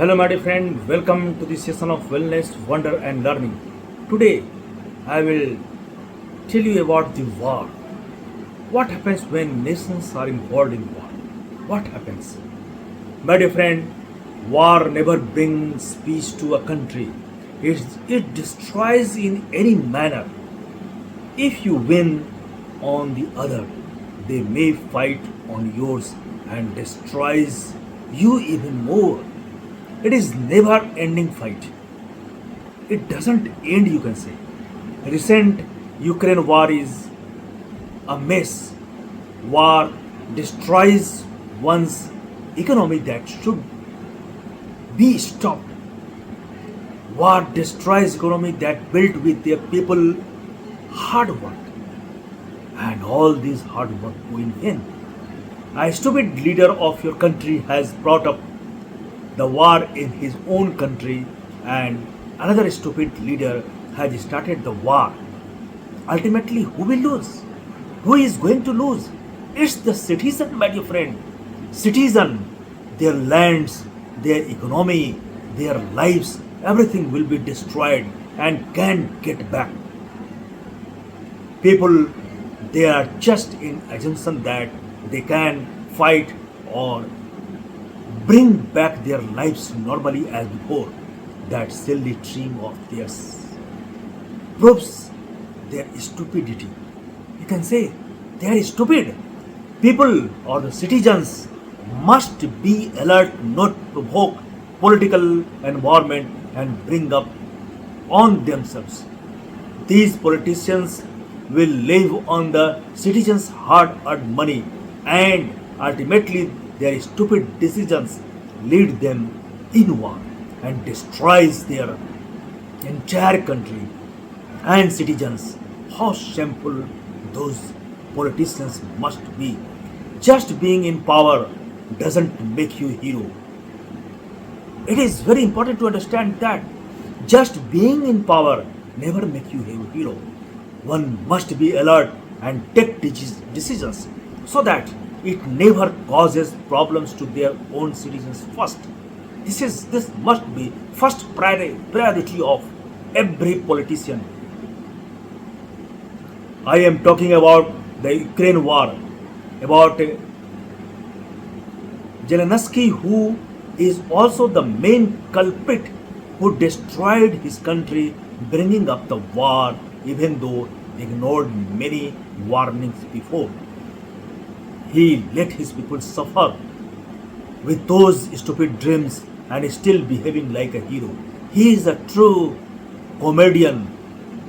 Hello, my dear friend. Welcome to the session of Wellness, Wonder, and Learning. Today, I will tell you about the war. What happens when nations are involved in war? What happens? My dear friend, war never brings peace to a country. It destroys in any manner. If you win on the other, they may fight on yours and destroys you even more. It is never ending fight. It doesn't end, you can say. Recent Ukraine war is a mess. War destroys one's economy that should be stopped. War destroys economy that built with their people hard work. And all this hard work go in vain. A stupid leader of your country has brought up the war in his own country, and another stupid leader has started the war. Ultimately, who will lose? Who is going to lose? It's the citizen, my dear friend. Citizen, their lands, their economy, their lives, everything will be destroyed and can't get back. People, they are just in assumption that they can fight or bring back their lives normally as before. That silly dream of theirs proves their stupidity. You can say they are stupid. People or the citizens must be alert, not provoke political environment and bring up on themselves. These politicians will live on the citizens' hard-earned money, and ultimately their stupid decisions lead them in war and destroys their entire country and citizens. How shameful those politicians must be. Just being in power doesn't make you hero. It is very important to understand that just being in power never make you a hero. One must be alert and take decisions so that it never causes problems to their own citizens first. This must be first priority of every politician. I am talking about the Ukraine war, about Zelensky, who is also the main culprit who destroyed his country, bringing up the war even though ignored many warnings before. He let his people suffer with those stupid dreams and still behaving like a hero. He is a true comedian.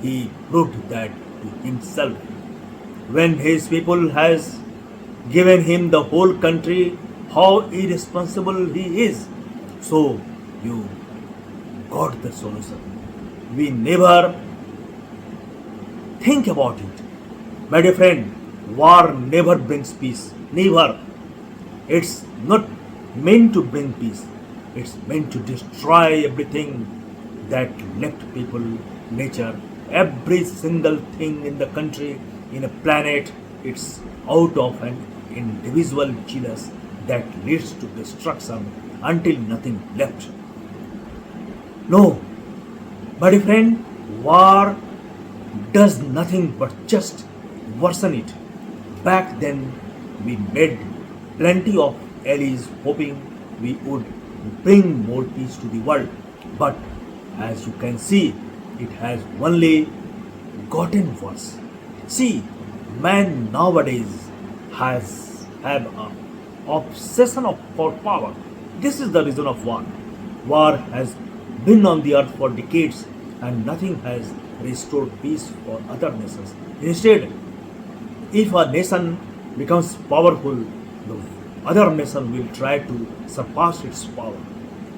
He proved that to himself. When his people has given him the whole country, how irresponsible he is. So you got the solution. We never think about it. My dear friend, war never brings peace. Never. It's not meant to bring peace. It's meant to destroy everything that left people, nature, every single thing in the country, in a planet. It's out of an individual jealous that leads to destruction until nothing left. No, my dear friend, war does nothing but just worsen it. Back then, we made plenty of allies hoping we would bring more peace to the world. But as you can see, it has only gotten worse. See, man nowadays has have a obsession for power. This is the reason of war. War has been on the earth for decades and nothing has restored peace for other nations. Instead, if a nation becomes powerful, the other nation will try to surpass its power.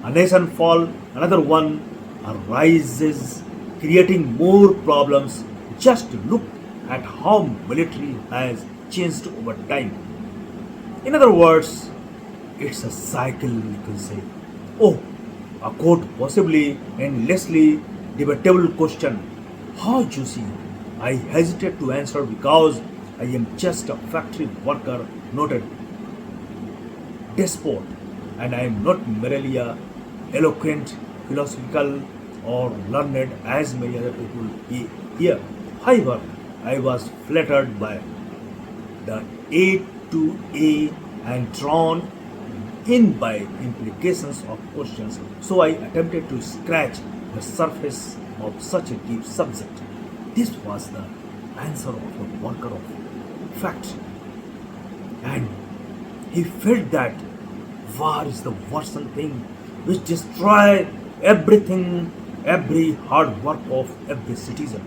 A nation fall, another one arises, creating more problems. Just look at how military has changed over time. In other words, it's a cycle, you can say. Oh, a quote possibly endlessly debatable question. How juicy? I hesitate to answer because I am just a factory worker, not a despot, and I am not merely a eloquent, philosophical, or learned as many other people here. However, I was flattered by the A to A and drawn in by implications of questions, so I attempted to scratch the surface of such a deep subject. This was the answer of a worker of fact, and he felt that war is the worst thing which destroys everything, every hard work of every citizen.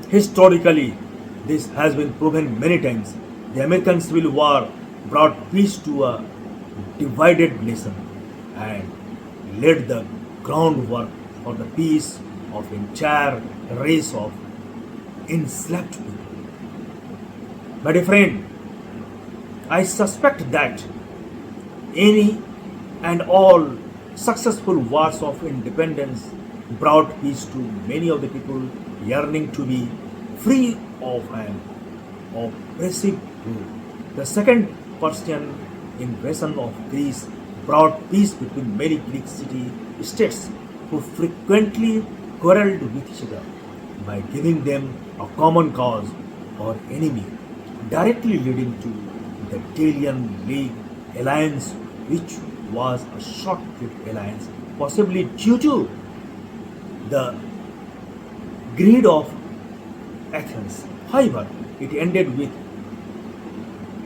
Historically, this has been proven many times. The American Civil War brought peace to a divided nation and laid the groundwork for the peace of entire race of enslaved people. My dear friend, I suspect that any and all successful wars of independence brought peace to many of the people yearning to be free of an oppressive rule. The second Persian invasion of Greece brought peace between many Greek city states who frequently quarreled with each other by giving them a common cause or enemy, directly leading to the Delian League alliance, which was a short-lived alliance, possibly due to the greed of Athens. However, it ended with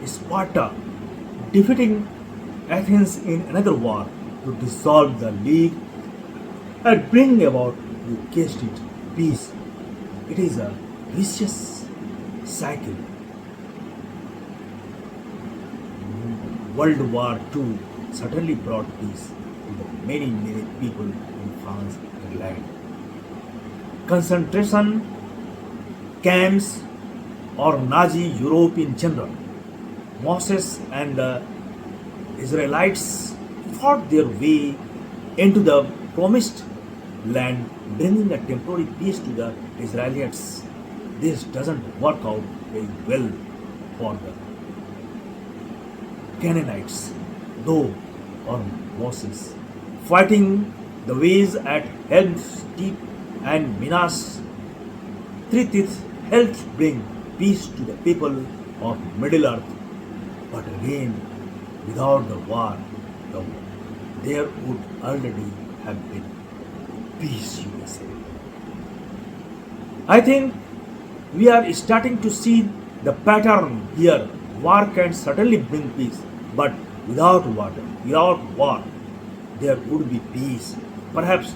Sparta defeating Athens in another war to dissolve the league and bring about, you guessed it, peace. It is a vicious cycle. World War II certainly brought peace to the many people in France and England. Concentration camps or Nazi Europe in general, Moses and the Israelites fought their way into the promised land, bringing a temporary peace to the Israelites. This doesn't work out very well for the Canaanites, though, or Moses, fighting the ways at Helm's Deep and Minas Tirith helped bring peace to the people of Middle Earth. But again, without the war, the, there would already have been peace, you may say. I think we are starting to see the pattern here. War can certainly bring peace, but without war, there would be peace. Perhaps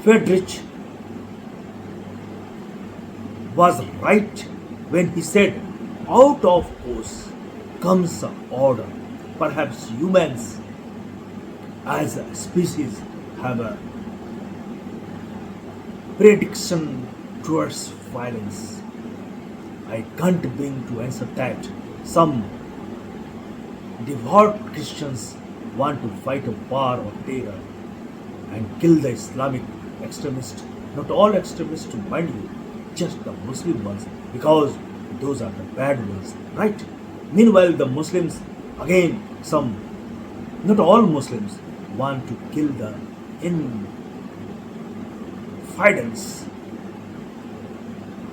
Friedrich was right when he said, out of course comes order. Perhaps humans as a species have a prediction towards violence. I can't bring to answer that. Some devout Christians want to fight a war of terror and kill the Islamic extremists. Not all extremists, mind you, just the Muslim ones, because those are the bad ones, right? Meanwhile, the Muslims, again, some, not all Muslims, want to kill the infidels.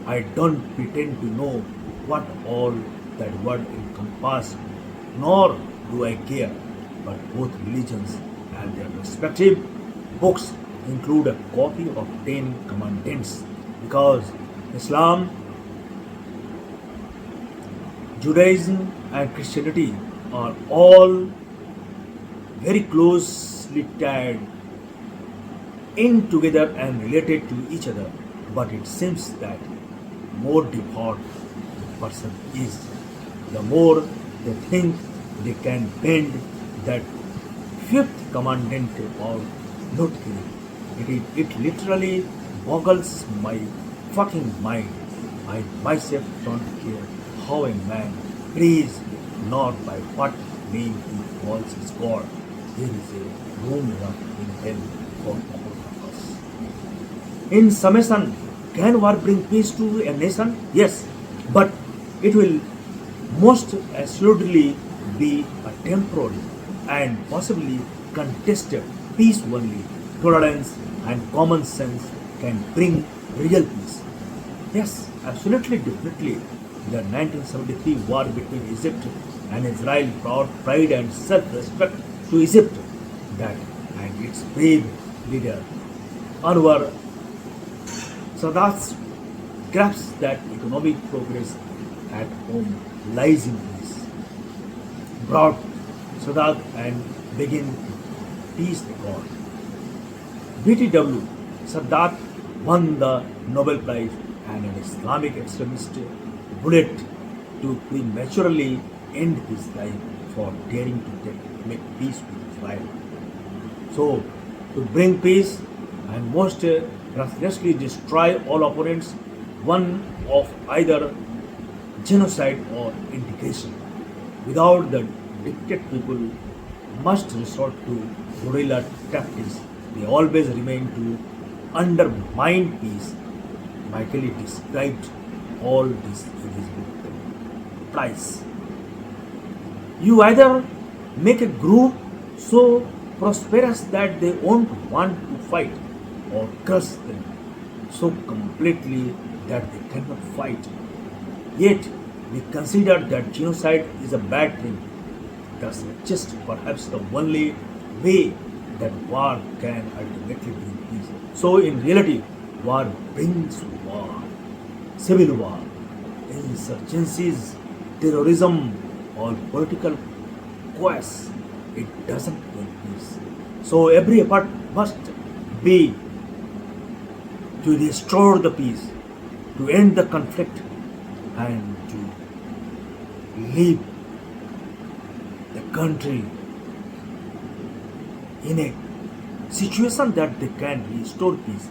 I don't pretend to know what all that word encompasses, nor do I care, but both religions and their respective books include a copy of 10 Commandments, because Islam, Judaism and Christianity are all very closely tied in together and related to each other, but it seems that more devout the person is, the more they think they can bend that fifth commandment or not killing. It literally boggles my fucking mind. I myself don't care how a man prays, nor by what name he calls his God. There is a room enough in hell for all of us. In summation, can war bring peace to a nation? Yes, but it will most assuredly be a temporary and possibly uncontested peace only. Tolerance and common sense can bring real peace. Yes, absolutely, definitely. The 1973 war between Egypt and Israel brought pride and self-respect to Egypt, that and its brave leader Anwar Sadat grasps that economic progress at home lies in peace. Brought Sadat and begin peace accord. BTW Sadat won the Nobel Prize and an Islamic extremist bullet to prematurely end his life for daring to make peace with Israel. So, to bring peace and most ruthlessly destroy all opponents, one of either genocide or integration. Without the dictated people must resort to guerrilla tactics. They always remain to undermine peace. Michael described all this in his book. Price. You either make a group so prosperous that they won't want to fight, or crush them so completely that they cannot fight. Yet, we consider that genocide is a bad thing. That's just perhaps the only way that war can ultimately bring peace. So, in reality, war brings war, civil war, insurgencies, terrorism, or political chaos. It doesn't bring peace. So, every effort must be to restore the peace, to end the conflict, and to leave the country in a situation that they can restore peace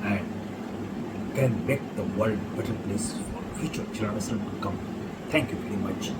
and can make the world a better place for future generations to come. Thank you very much.